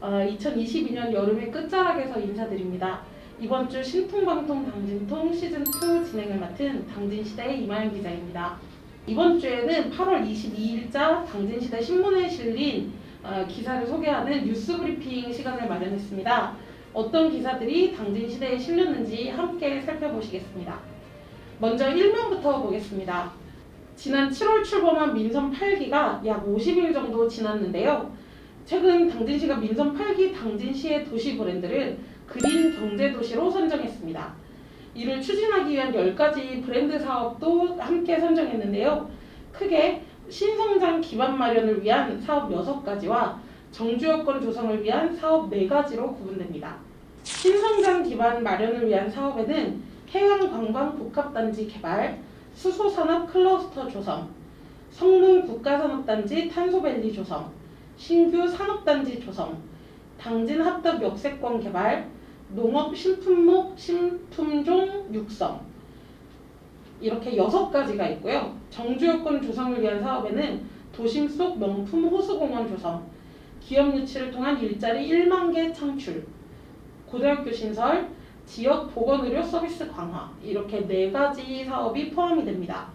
2022년 여름의 끝자락에서 인사드립니다. 이번 주 신통방통 당진통 시즌2 진행을 맡은 당진시대의 이마연 기자입니다. 이번 주에는 8월 22일자 당진시대 신문에 실린 기사를 소개하는 뉴스 브리핑 시간을 마련했습니다. 어떤 기사들이 당진시대에 실렸는지 함께 살펴보시겠습니다. 먼저 1면부터 보겠습니다. 지난 7월 출범한 민선 8기가 약 50일 정도 지났는데요. 최근 당진시가 민선 8기 당진시의 도시 브랜드를 그린 경제도시로 선정했습니다. 이를 추진하기 위한 10가지 브랜드 사업도 함께 선정했는데요. 크게 신성장 기반 마련을 위한 사업 6가지와 정주여건 조성을 위한 사업 4가지로 구분됩니다. 신성장 기반 마련을 위한 사업에는 해양관광 복합단지 개발, 수소산업 클러스터 조성, 성문 국가산업단지 탄소밸리 조성, 신규 산업단지 조성, 당진 합덕 역세권 개발, 농업 신품목 신품종 육성, 이렇게 6가지가 있고요. 정주여건 조성을 위한 사업에는 도심 속 명품 호수공원 조성, 기업 유치를 통한 일자리 1만 개 창출, 고등학교 신설, 지역 보건의료 서비스 강화, 이렇게 4가지 사업이 포함이 됩니다.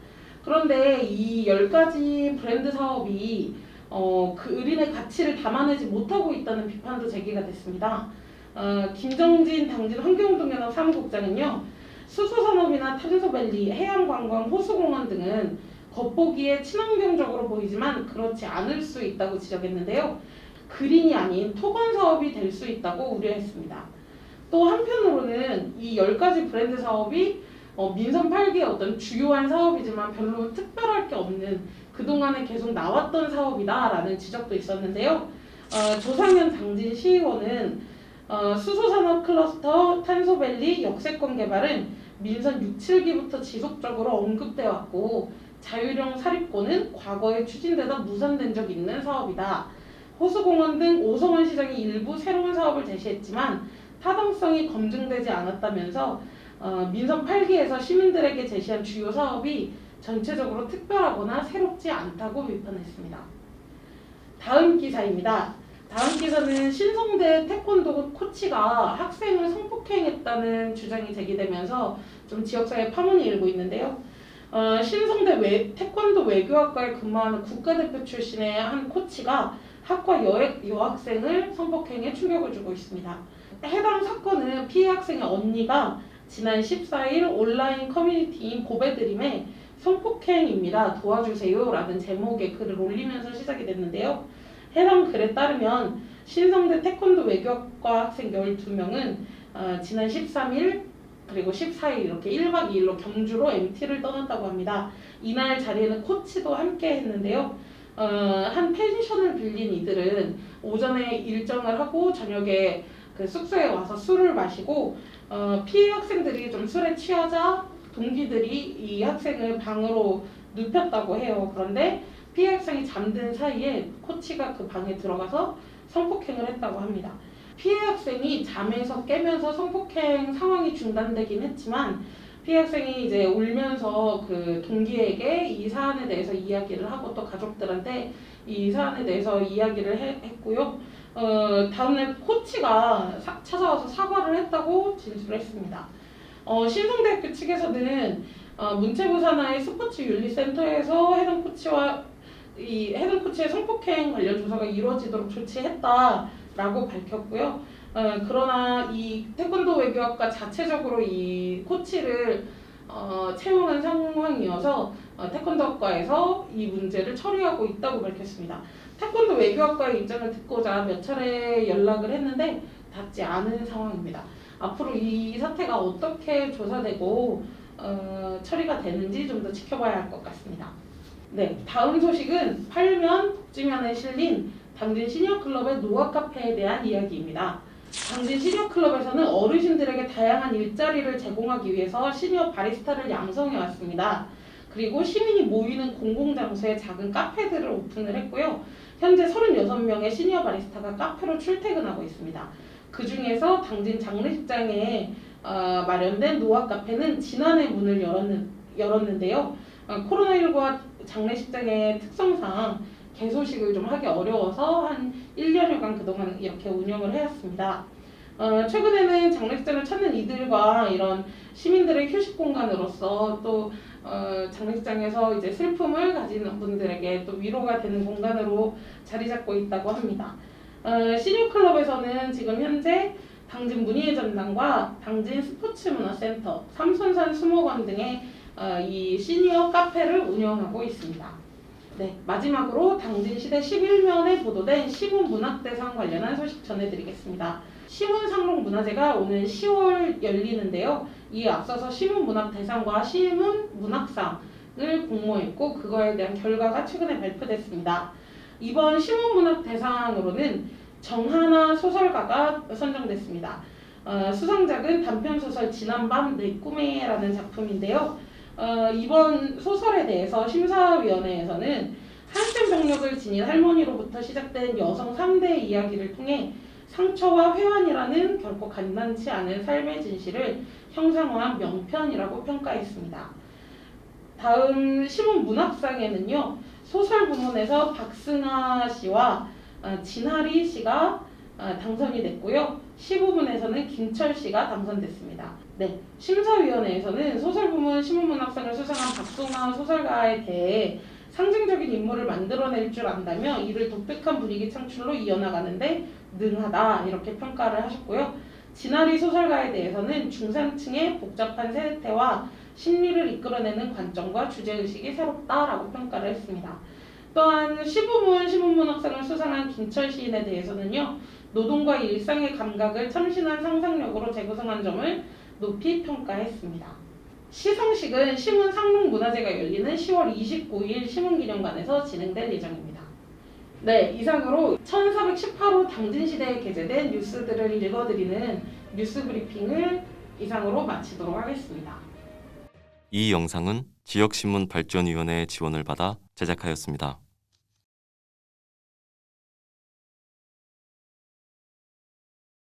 그런데 이 10가지 브랜드 사업이 그 의린의 가치를 담아내지 못하고 있다는 비판도 제기가 됐습니다. 김정진 당진 환경동연합 사무국장은요, 수소산업이나 탄소밸리, 해양관광, 호수공원 등은 겉보기에 친환경적으로 보이지만 그렇지 않을 수 있다고 지적했는데요. 그린이 아닌 토건 사업이 될 수 있다고 우려했습니다. 또 한편으로는 이 10가지 브랜드 사업이 민선 8기의 어떤 주요한 사업이지만 별로 특별할 게 없는, 그동안에 계속 나왔던 사업이다라는 지적도 있었는데요. 조상현 당진시의원은 수소산업 클러스터 탄소밸리 역세권 개발은 민선 6, 7기부터 지속적으로 언급돼 왔고, 자율형 사립고는 과거에 추진되다 무산된 적 있는 사업이다. 호수공원 등 오성원 시장이 일부 새로운 사업을 제시했지만 타당성이 검증되지 않았다면서 민선 8기에서 시민들에게 제시한 주요 사업이 전체적으로 특별하거나 새롭지 않다고 비판했습니다. 다음 기사입니다. 다음 기사는 신성대 태권도 코치가 학생을 성폭행했다는 주장이 제기되면서 좀 지역사회 파문이 일고 있는데요. 신성대 태권도 외교학과에 근무하는 국가대표 출신의 한 코치가 학과 여학생을 성폭행에 충격을 주고 있습니다. 해당 사건은 피해 학생의 언니가 지난 14일 온라인 커뮤니티인 고배드림에 성폭행입니다. 도와주세요 라는 제목의 글을 올리면서 시작이 됐는데요. 해당 글에 따르면 신성대 태권도 외교학과 학생 12명은 지난 13일 그리고 14일 이렇게 1박 2일로 경주로 MT를 떠났다고 합니다. 이날 자리에는 코치도 함께 했는데요. 한 펜션을 빌린 이들은 오전에 일정을 하고 저녁에 그 숙소에 와서 술을 마시고 피해 학생들이 좀 술에 취하자 동기들이 이 학생을 방으로 눕혔다고 해요. 그런데 피해 학생이 잠든 사이에 코치가 그 방에 들어가서 성폭행을 했다고 합니다. 피해 학생이 잠에서 깨면서 성폭행 상황이 중단되긴 했지만 피해 학생이 이제 울면서 그 동기에게 이 사안에 대해서 이야기를 하고 또 가족들한테 이 사안에 대해서 이야기를 했고요. 다음날 코치가 찾아와서 사과를 했다고 진술했습니다. 신성대학교 측에서는 문체부 산하의 스포츠윤리센터에서 해당 코치의 성폭행 관련 조사가 이루어지도록 조치했다라고 밝혔고요. 그러나 이 태권도 외교학과 자체적으로 이 코치를 채용한 상황이어서 태권도학과에서 이 문제를 처리하고 있다고 밝혔습니다. 태권도 외교학과의 입장을 듣고자 몇 차례 연락을 했는데 닿지 않은 상황입니다. 앞으로 이 사태가 어떻게 조사되고 처리가 되는지 좀 더 지켜봐야 할 것 같습니다. 네, 다음 소식은 8면 복지면에 실린 당진 시니어클럽의 노화 카페에 대한 이야기입니다. 당진 시니어클럽에서는 어르신들에게 다양한 일자리를 제공하기 위해서 시니어 바리스타를 양성해 왔습니다. 그리고 시민이 모이는 공공장소에 작은 카페들을 오픈을 했고요. 현재 36명의 시니어 바리스타가 카페로 출퇴근하고 있습니다. 그 중에서 당진 장례식장에 마련된 노화 카페는 지난해 문을 열었는데요. 코로나19와 장례식장의 특성상 개소식을 좀 하기 어려워서 한 1년여간 그동안 이렇게 운영을 해왔습니다. 최근에는 장례식장을 찾는 이들과 이런 시민들의 휴식 공간으로서 또 장례식장에서 이제 슬픔을 가지는 분들에게 또 위로가 되는 공간으로 자리 잡고 있다고 합니다. 시니어클럽에서는 지금 현재 당진 문예의 전당과 당진 스포츠문화센터, 삼손산 수목원 등의 이 시니어 카페를 운영하고 있습니다. 네, 마지막으로 당진시대 11면에 보도된 시문문학대상 관련한 소식 전해드리겠습니다. 시문상록문화제가 오는 10월 열리는데요. 이에 앞서서 시문문학대상과 시문문학상을 공모했고 그거에 대한 결과가 최근에 발표됐습니다. 이번 시문문학대상으로는 정하나 소설가가 선정됐습니다. 수상작은 단편소설 지난밤 내 꿈에라는 작품인데요. 이번 소설에 대해서 심사위원회에서는 한센병력을 지닌 할머니로부터 시작된 여성 3대의 이야기를 통해 상처와 회환이라는 결코 간단치 않은 삶의 진실을 형상화한 명편이라고 평가했습니다. 다음 시문문학상에는요. 소설 부문에서 박승아 씨와 진하리 씨가 당선이 됐고요. 시 부문에서는 김철 씨가 당선됐습니다. 네, 심사위원회에서는 소설 부문 시문문학상을 수상한 박승아 소설가에 대해 상징적인 인물을 만들어낼 줄 안다며 이를 독특한 분위기 창출로 이어나가는데 능하다 이렇게 평가를 하셨고요. 진아리 소설가에 대해서는 중산층의 복잡한 세태와 심리를 이끌어내는 관점과 주제의식이 새롭다라고 평가를 했습니다. 또한 시부문 시문문학상을 수상한 김철 시인에 대해서는요. 노동과 일상의 감각을 참신한 상상력으로 재구성한 점을 높이 평가했습니다. 시상식은 시문상록문화제가 열리는 10월 29일 시문기념관에서 진행될 예정입니다. 네, 이상으로 1418호 당진시대에 게재된 뉴스들을 읽어드리는 뉴스브리핑을 이상으로 마치도록 하겠습니다. 이 영상은 지역신문발전위원회의 지원을 받아 제작하였습니다.